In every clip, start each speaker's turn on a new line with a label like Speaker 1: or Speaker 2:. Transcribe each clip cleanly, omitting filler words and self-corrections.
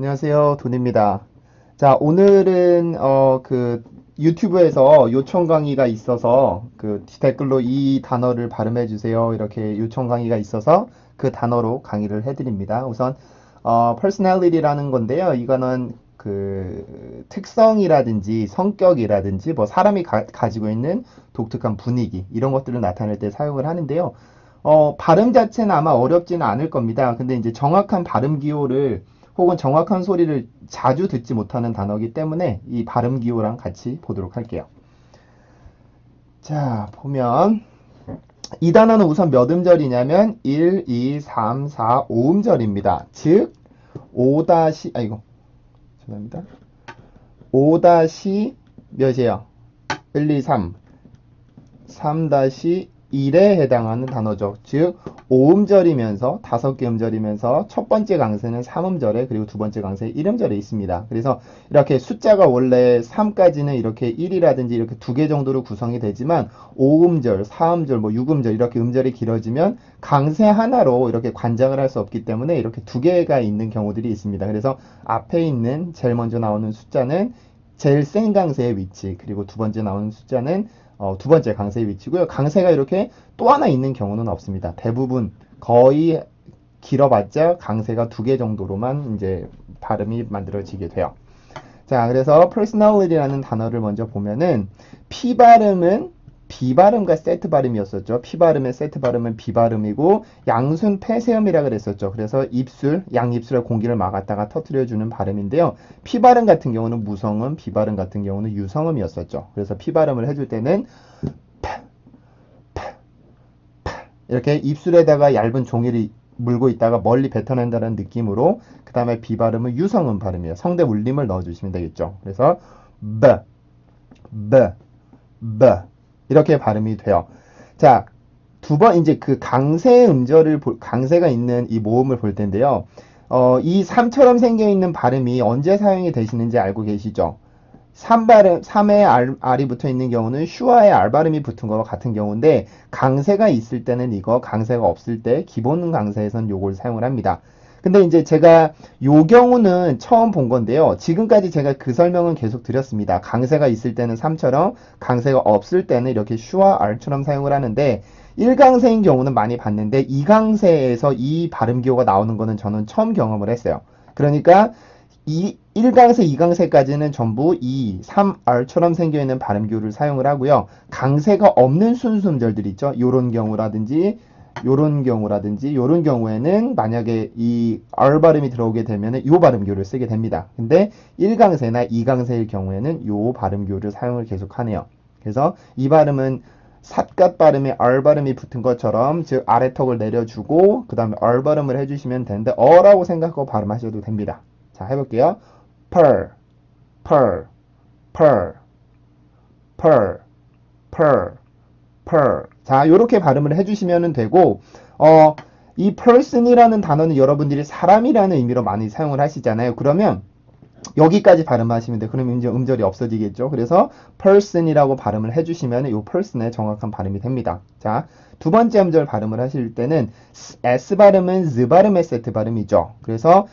Speaker 1: 안녕하세요, 돈입니다. 자, 오늘은 유튜브에서 요청 강의가 있어서 댓글로 이 단어를 발음해 주세요. 이렇게 요청 강의가 있어서 그 단어로 강의를 해드립니다. 우선 personality라는 건데요. 이거는 특성이라든지 성격이라든지 뭐 사람이 가지고 있는 독특한 분위기 이런 것들을 나타낼 때 사용을 하는데요. 발음 자체는 아마 어렵지는 않을 겁니다. 근데 이제 정확한 발음 기호를 혹은 정확한 소리를 자주 듣지 못하는 단어이기 때문에 이 발음 기호랑 같이 보도록 할게요. 자, 보면 이 단어는 우선 몇 음절이냐면 1, 2, 3, 4, 5음절입니다. 즉 5 아이고 죄송합니다. 5 몇이에요? 1, 2, 3 3-1에 해당하는 단어죠. 즉 5음절이면서 5개 음절이면서 첫 번째 강세는 3음절에 그리고 두 번째 강세 1음절에 있습니다. 그래서 이렇게 숫자가 원래 3까지는 이렇게 1이라든지 이렇게 두 개 정도로 구성이 되지만 5음절, 4음절, 뭐 6음절 이렇게 음절이 길어지면 강세 하나로 이렇게 관장을 할 수 없기 때문에 이렇게 두 개가 있는 경우들이 있습니다. 그래서 앞에 있는 제일 먼저 나오는 숫자는 제일 센 강세의 위치, 그리고 두 번째 나오는 숫자는 두 번째 강세의 위치고요. 강세가 이렇게 또 하나 있는 경우는 없습니다. 대부분 거의 길어봤자 강세가 두 개 정도로만 이제 발음이 만들어지게 돼요. 자, 그래서 personality라는 단어를 먼저 보면은 P 발음은 B 발음과 세트 발음이었었죠. P 발음의 세트 발음은 B 발음이고 양순 폐쇄음이라 그랬었죠. 그래서 입술, 양입술에 공기를 막았다가 터트려주는 발음인데요. P 발음 같은 경우는 무성음, B 발음 같은 경우는 유성음이었었죠. 그래서 P 발음을 해줄 때는 이렇게 입술에다가 얇은 종이를 물고 있다가 멀리 뱉어낸다는 느낌으로 그 다음에 B 발음은 유성음 발음이에요. 성대 울림을 넣어주시면 되겠죠. 그래서 B, B, B 이렇게 발음이 돼요. 자, 두 번 이제 그 강세 음절을 강세가 있는 이 모음을 볼 텐데요. 이 3처럼 생겨 있는 발음이 언제 사용이 되시는지 알고 계시죠? 3발음, 3의 R이 붙어 있는 경우는 슈와의 R 발음이 붙은 거와 같은 경우인데, 강세가 있을 때는 이거, 강세가 없을 때, 기본 강세에선 요걸 사용을 합니다. 근데 이제 제가 요 경우는 처음 본 건데요. 지금까지 제가 그 설명은 계속 드렸습니다. 강세가 있을 때는 3처럼, 강세가 없을 때는 이렇게 슈와 R처럼 사용을 하는데, 1강세인 경우는 많이 봤는데, 2강세에서 이 발음 기호가 나오는 거는 저는 처음 경험을 했어요. 그러니까, 1강세, 2강세까지는 전부 2, 3R처럼 생겨있는 발음기호를 사용을 하고요. 강세가 없는 순수음절들 있죠. 요런 경우라든지, 요런 경우라든지, 요런 경우에는 만약에 이 R 발음이 들어오게 되면 요 발음기호를 쓰게 됩니다. 근데 1강세나 2강세일 경우에는 요 발음기호를 사용을 계속하네요. 그래서 이 발음은 삿갓 발음에 R 발음이 붙은 것처럼 즉 아래 턱을 내려주고 그 다음에 R 발음을 해주시면 되는데 어라고 생각하고 발음하셔도 됩니다. 자, 해볼게요. pearl, pearl, pearl, pearl, pearl, pearl. 자, 요렇게 발음을 해주시면 되고, 이 person이라는 단어는 여러분들이 사람이라는 의미로 많이 사용을 하시잖아요. 그러면 여기까지 발음하시면 돼요. 그러면 이제 음절이 없어지겠죠. 그래서 person이라고 발음을 해주시면 이 person의 정확한 발음이 됩니다. 자, 두 번째 음절 발음을 하실 때는 S 발음은 Z 발음의 세트 발음이죠. 그래서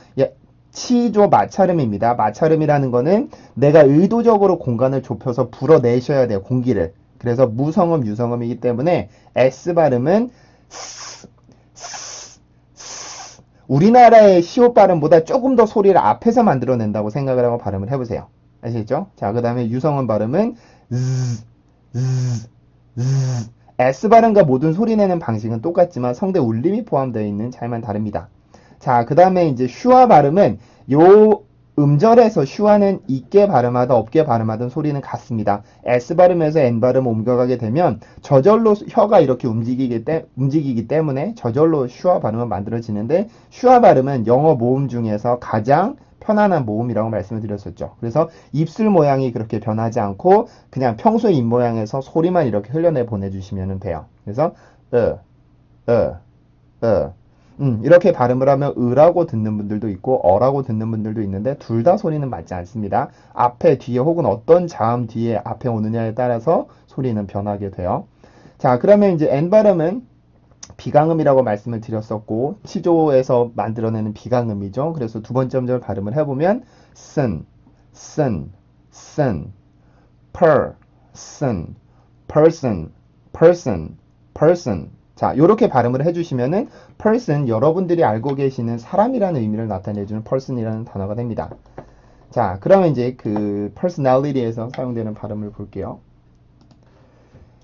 Speaker 1: 치조 마찰음입니다. 마찰음이라는 거는 내가 의도적으로 공간을 좁혀서 불어내셔야 돼요. 공기를. 그래서 무성음, 유성음이기 때문에 S 발음은 우리나라의 시옷 발음보다 조금 더 소리를 앞에서 만들어낸다고 생각을 하고 발음을 해보세요. 아시겠죠? 자, 그 다음에 유성음 발음은 S 발음과 모든 소리 내는 방식은 똑같지만 성대 울림이 포함되어 있는 차이만 다릅니다. 자, 그 다음에 이제 슈아 발음은 요 음절에서 슈아는 있게 발음하든 없게 발음하든 소리는 같습니다. S 발음에서 N 발음 옮겨가게 되면 저절로 혀가 이렇게 움직이기 때문에 저절로 슈아 발음은 만들어지는데 슈아 발음은 영어 모음 중에서 가장 편안한 모음이라고 말씀을 드렸었죠. 그래서 입술 모양이 그렇게 변하지 않고 그냥 평소의 입 모양에서 소리만 이렇게 흘려내 보내주시면 돼요. 그래서 으, 으, 으 이렇게 발음을 하면 으라고 듣는 분들도 있고 어라고 듣는 분들도 있는데 둘 다 소리는 맞지 않습니다. 앞에, 뒤에 혹은 어떤 자음 뒤에 앞에 오느냐에 따라서 소리는 변하게 돼요. 자, 그러면 이제 N 발음은 비강음이라고 말씀을 드렸었고 치조에서 만들어내는 비강음이죠. 그래서 두 번째 음절 발음을 해보면 sun, sun, sun, person, person, person, person. 자, 이렇게 발음을 해주시면은 person, 여러분들이 알고 계시는 사람이라는 의미를 나타내주는 person이라는 단어가 됩니다. 자, 그러면 이제 그 personality에서 사용되는 발음을 볼게요.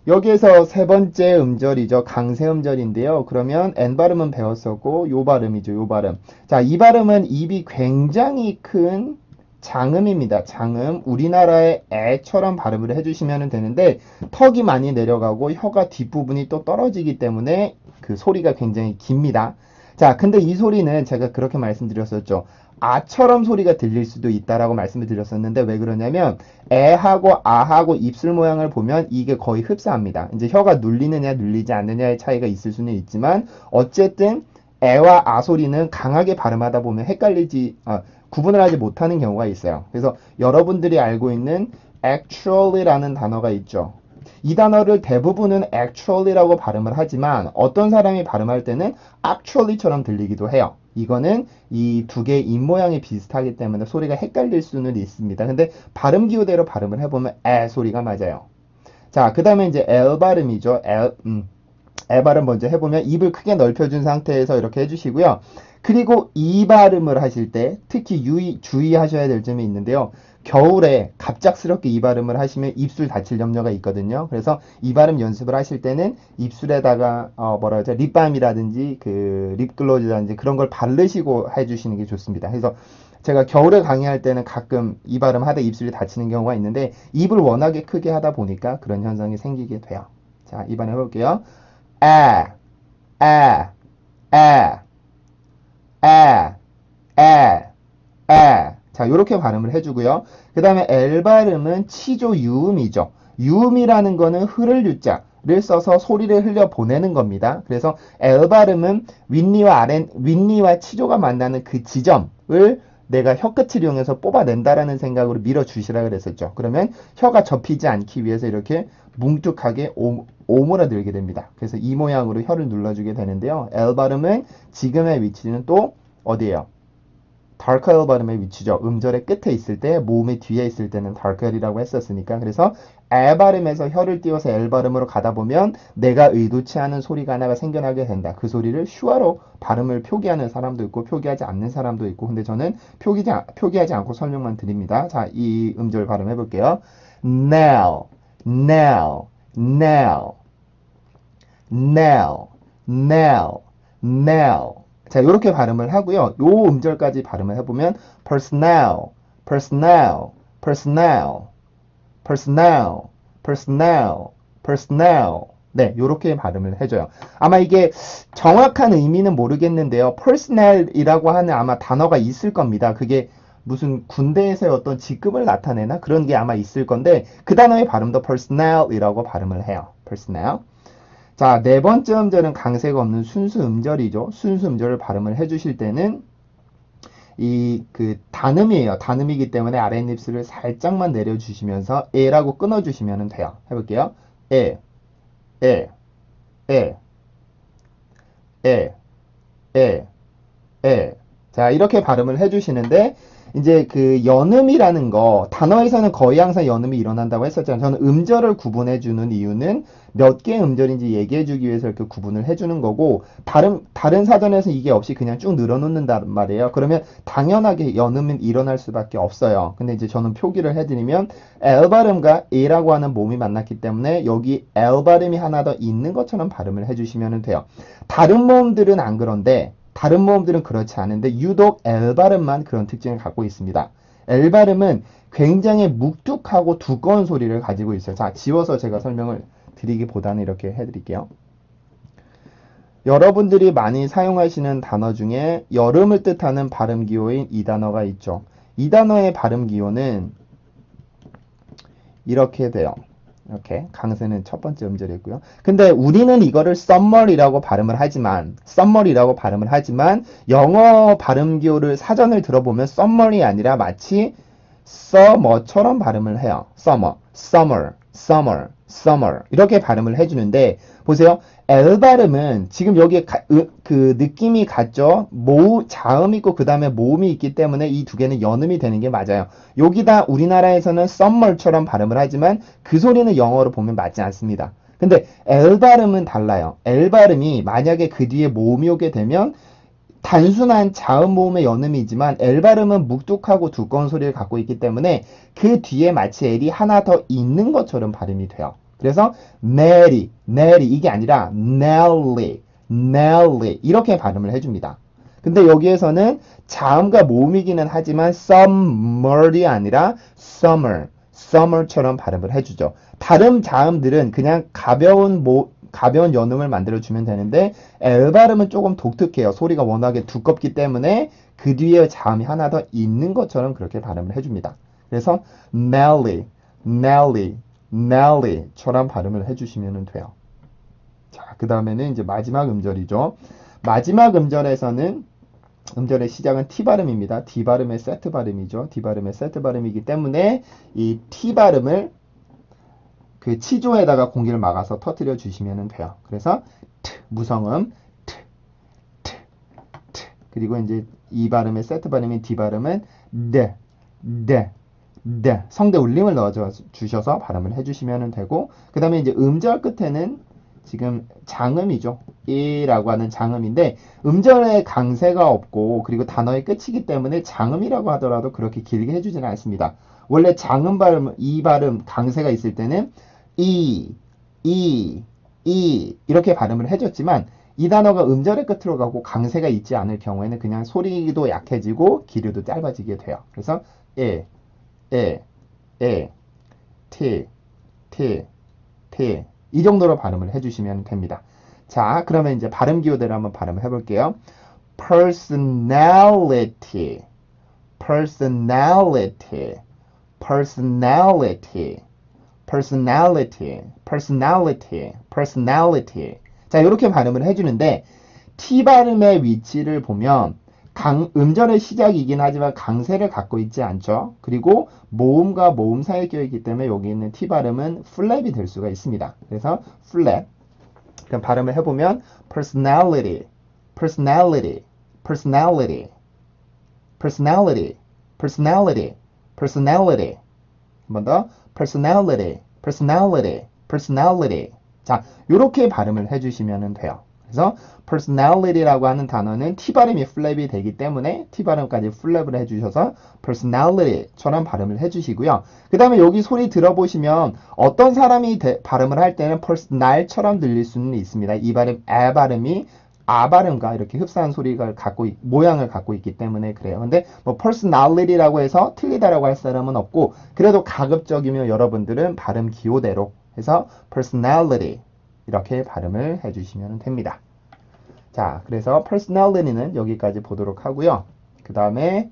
Speaker 1: 여기에서 세 번째 음절이죠. 강세 음절인데요. 그러면 N 발음은 배웠었고 요 발음이죠. 요 발음. 자, 이 발음은 입이 굉장히 큰 장음입니다. 장음. 우리나라의 애처럼 발음을 해주시면 되는데 턱이 많이 내려가고 혀가 뒷부분이 또 떨어지기 때문에 그 소리가 굉장히 깁니다. 자, 근데 이 소리는 제가 그렇게 말씀드렸었죠. 아처럼 소리가 들릴 수도 있다라고 말씀을 드렸었는데 왜 그러냐면 애하고 아하고 입술 모양을 보면 이게 거의 흡사합니다. 이제 혀가 눌리느냐 눌리지 않느냐의 차이가 있을 수는 있지만 어쨌든 애와 아 소리는 강하게 발음하다 보면 구분을 하지 못하는 경우가 있어요. 그래서 여러분들이 알고 있는 actually라는 단어가 있죠. 이 단어를 대부분은 actually라고 발음을 하지만 어떤 사람이 발음할 때는 actually처럼 들리기도 해요. 이거는 이 두 개의 입 모양이 비슷하기 때문에 소리가 헷갈릴 수는 있습니다. 근데 발음 기호대로 발음을 해보면 에 소리가 맞아요. 자, 그 다음에 이제 L 발음이죠. L 발음 먼저 해보면 입을 크게 넓혀준 상태에서 이렇게 해주시고요. 그리고 이 발음을 하실 때 특히 주의하셔야 될 점이 있는데요. 겨울에 갑작스럽게 이 발음을 하시면 입술 다칠 염려가 있거든요. 그래서 이 발음 연습을 하실 때는 입술에다가 립밤이라든지 그 립글로즈라든지 그런 걸 바르시고 해주시는 게 좋습니다. 그래서 제가 겨울에 강의할 때는 가끔 이 발음 하다 입술이 다치는 경우가 있는데 입을 워낙에 크게 하다 보니까 그런 현상이 생기게 돼요. 자, 이 발음 해볼게요. 에, 에, 에, 에, 에, 에. 자, 요렇게 발음을 해주고요. 그 다음에 L 발음은 치조 유음이죠. 유음이라는 거는 흐를 유자를 써서 소리를 흘려 보내는 겁니다. 그래서 L 발음은 윗니와 치조가 만나는 그 지점을 내가 혀끝을 이용해서 뽑아낸다라는 생각으로 밀어주시라 그랬었죠. 그러면 혀가 접히지 않기 위해서 이렇게 뭉툭하게 오므라들게 됩니다. 그래서 이 모양으로 혀를 눌러주게 되는데요. L 발음은 지금의 위치는 또 어디예요? dark L 발음의 위치죠. 음절의 끝에 있을 때, 모음의 뒤에 있을 때는 dark L이라고 했었으니까. 그래서 L 발음에서 혀를 띄워서 L 발음으로 가다 보면 내가 의도치 않은 소리가 하나가 생겨나게 된다. 그 소리를 슈아로 발음을 표기하는 사람도 있고 표기하지 않는 사람도 있고 근데 저는 표기하지 않고 설명만 드립니다. 자, 이 음절 발음해 볼게요. nail, nail, nail, nail, nail, nail. 자, 이렇게 발음을 하고요. 요 음절까지 발음을 해보면 personnel, personnel, personnel, personnel, personnel, personnel. 네, 요렇게 발음을 해줘요. 아마 이게 정확한 의미는 모르겠는데요. personnel이라고 하는 아마 단어가 있을 겁니다. 그게 무슨 군대에서의 어떤 직급을 나타내나? 그런 게 아마 있을 건데 그 단어의 발음도 personnel이라고 발음을 해요. personnel. 자, 네 번째 음절은 강세가 없는 순수 음절이죠. 순수 음절을 발음을 해주실 때는 단음이에요. 단음이기 때문에 아랫입술을 살짝만 내려주시면서 에라고 끊어주시면 돼요. 해볼게요. 에, 에, 에, 에, 에, 에. 자, 이렇게 발음을 해주시는데 이제 그 연음이라는 거 단어에서는 거의 항상 연음이 일어난다고 했었잖아요. 저는 음절을 구분해 주는 이유는 몇 개의 음절인지 얘기해 주기 위해서 이렇게 구분을 해 주는 거고 다른 사전에서 이게 없이 그냥 쭉 늘어놓는단 말이에요. 그러면 당연하게 연음은 일어날 수밖에 없어요. 근데 이제 저는 표기를 해드리면 L 발음과 A라고 하는 모음이 만났기 때문에 여기 L 발음이 하나 더 있는 것처럼 발음을 해주시면 돼요. 다른 모음들은 안 그런데 다른 모음들은 그렇지 않은데 유독 L 발음만 그런 특징을 갖고 있습니다. L 발음은 굉장히 묵뚝하고 두꺼운 소리를 가지고 있어요. 자, 지워서 제가 설명을 드리기보다는 이렇게 해드릴게요. 여러분들이 많이 사용하시는 단어 중에 여름을 뜻하는 발음 기호인 이 단어가 있죠. 이 단어의 발음 기호는 이렇게 돼요. 이렇게 강세는 첫 번째 음절이고요. 근데 우리는 이거를 summer이라고 발음을 하지만 영어 발음 기호를 사전을 들어보면 summer이 아니라 마치 summer처럼 발음을 해요. summer, summer, summer, summer 이렇게 발음을 해주는데 보세요. L 발음은 지금 여기에 그 느낌이 같죠? 자음 있고 그 다음에 모음이 있기 때문에 이 두 개는 연음이 되는 게 맞아요. 여기다 우리나라에서는 summer처럼 발음을 하지만 그 소리는 영어로 보면 맞지 않습니다. 근데 L 발음은 달라요. L 발음이 만약에 그 뒤에 모음이 오게 되면 단순한 자음 모음의 연음이지만 L 발음은 묵뚝하고 두꺼운 소리를 갖고 있기 때문에 그 뒤에 마치 L이 하나 더 있는 것처럼 발음이 돼요. 그래서 Nelly, Nelly 이게 아니라 Nelly, Nelly 이렇게 발음을 해줍니다. 근데 여기에서는 자음과 모음이기는 하지만 summer이 아니라 summer, summer처럼 발음을 해주죠. 다른 자음들은 그냥 가벼운 연음을 만들어주면 되는데 L 발음은 조금 독특해요. 소리가 워낙에 두껍기 때문에 그 뒤에 자음이 하나 더 있는 것처럼 그렇게 발음을 해줍니다. 그래서 Nelly, Nelly, Nelly처럼 발음을 해주시면 돼요. 자, 그 다음에는 이제 마지막 음절이죠. 마지막 음절에서는 음절의 시작은 T 발음입니다. D 발음의 세트 발음이죠. D 발음의 세트 발음이기 때문에 이 T 발음을 그 치조에다가 공기를 막아서 터뜨려 주시면 돼요. 그래서 T, 무성음 T, T, T. 그리고 이제 이 발음의 세트 발음인 D 발음은 D, D, D. 성대 울림을 넣어 주셔서 발음을 해주시면 되고, 그 다음에 이제 음절 끝에는 지금 장음이죠. 이라고 하는 장음인데 음절에 강세가 없고 그리고 단어의 끝이기 때문에 장음이라고 하더라도 그렇게 길게 해주지는 않습니다. 원래 장음 발음, 이 발음 강세가 있을 때는 이 이렇게 발음을 해줬지만 이 단어가 음절의 끝으로 가고 강세가 있지 않을 경우에는 그냥 소리도 약해지고 기류도 짧아지게 돼요. 그래서 티 이 정도로 발음을 해주시면 됩니다. 자, 그러면 이제 발음 기호대로 한번 발음을 해볼게요. personality, personality, personality, personality, personality, personality. 자, 이렇게 발음을 해주는데 T 발음의 위치를 보면 음절의 시작이긴 하지만 강세를 갖고 있지 않죠. 그리고 모음과 모음 사이에 껴있기 때문에 여기 있는 T 발음은 플랩이 될 수가 있습니다. 그래서 플랩. 그럼 발음을 해보면 personality, personality, personality, personality, personality, personality. 한 번 더 personality, personality, personality. 자, 이렇게 발음을 해주시면 돼요. 그래서 personality라고 하는 단어는 T 발음이 플랩이 되기 때문에 T 발음까지 플랩을 해주셔서 personality처럼 발음을 해주시고요. 그 다음에 여기 소리 들어보시면 어떤 사람이 발음을 할 때는 personal처럼 들릴 수는 있습니다. 이 발음, 에 발음이 아 발음과 이렇게 흡사한 소리가 모양을 갖고 있기 때문에 그래요. 근데 뭐 personality라고 해서 틀리다라고 할 사람은 없고 그래도 가급적이면 여러분들은 발음 기호대로 해서 personality 이렇게 발음을 해주시면 됩니다. 자, 그래서 personality는 여기까지 보도록 하고요. 그 다음에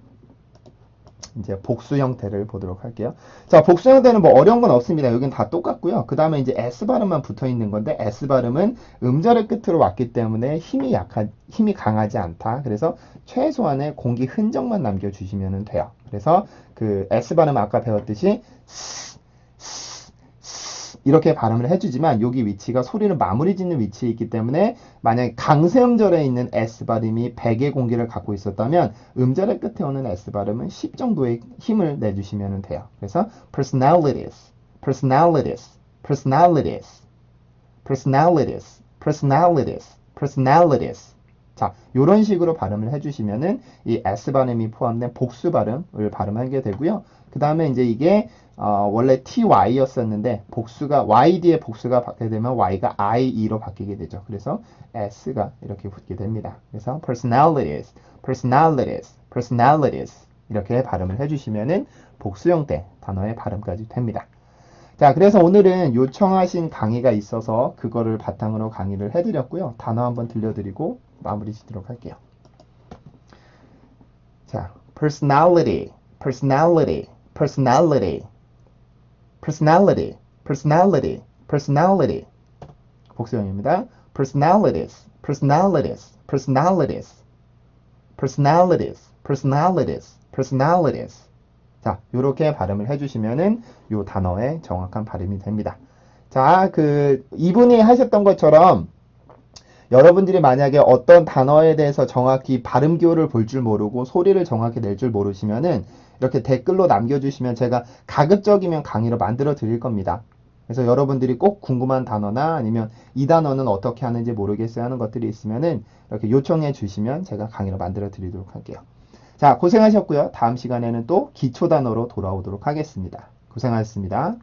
Speaker 1: 이제 복수 형태를 보도록 할게요. 자, 복수 형태는 뭐 어려운 건 없습니다. 여긴 다 똑같고요. 그 다음에 이제 S 발음만 붙어 있는 건데 S 발음은 음절의 끝으로 왔기 때문에 힘이 강하지 않다. 그래서 최소한의 공기 흔적만 남겨주시면 돼요. 그래서 그 S 발음 아까 배웠듯이 이렇게 발음을 해주지만 여기 위치가 소리를 마무리 짓는 위치에 있기 때문에 만약에 강세 음절에 있는 S 발음이 100의 공기를 갖고 있었다면 음절의 끝에 오는 S 발음은 10 정도의 힘을 내주시면 돼요. 그래서 personalities, personalities, personalities, personalities, personalities, personalities. 자, 이런 식으로 발음을 해주시면은 이 S 발음이 포함된 복수 발음을 발음하게 되고요. 그 다음에 이제 이게 원래 TY였었는데 복수가 Y 뒤에 복수가 받게 되면 Y가 IE로 바뀌게 되죠. 그래서 S가 이렇게 붙게 됩니다. 그래서 personalities, personalities, personalities 이렇게 발음을 해주시면은 복수 형태 단어의 발음까지 됩니다. 자, 그래서 오늘은 요청하신 강의가 있어서 그거를 바탕으로 강의를 해드렸고요. 단어 한번 들려드리고 마무리 짓도록 할게요. 자, personality, personality, personality, personality, personality, personality. 복수형입니다. personalities, personalities, personalities, personalities, personalities, personalities. 자, 요렇게 발음을 해주시면은 요 단어의 정확한 발음이 됩니다. 자, 이분이 하셨던 것처럼 여러분들이 만약에 어떤 단어에 대해서 정확히 발음 기호를 볼 줄 모르고 소리를 정확히 낼 줄 모르시면은 이렇게 댓글로 남겨주시면 제가 가급적이면 강의로 만들어 드릴 겁니다. 그래서 여러분들이 꼭 궁금한 단어나 아니면 이 단어는 어떻게 하는지 모르겠어요 하는 것들이 있으면은 이렇게 요청해 주시면 제가 강의로 만들어 드리도록 할게요. 자, 고생하셨고요. 다음 시간에는 또 기초 단어로 돌아오도록 하겠습니다. 고생하셨습니다.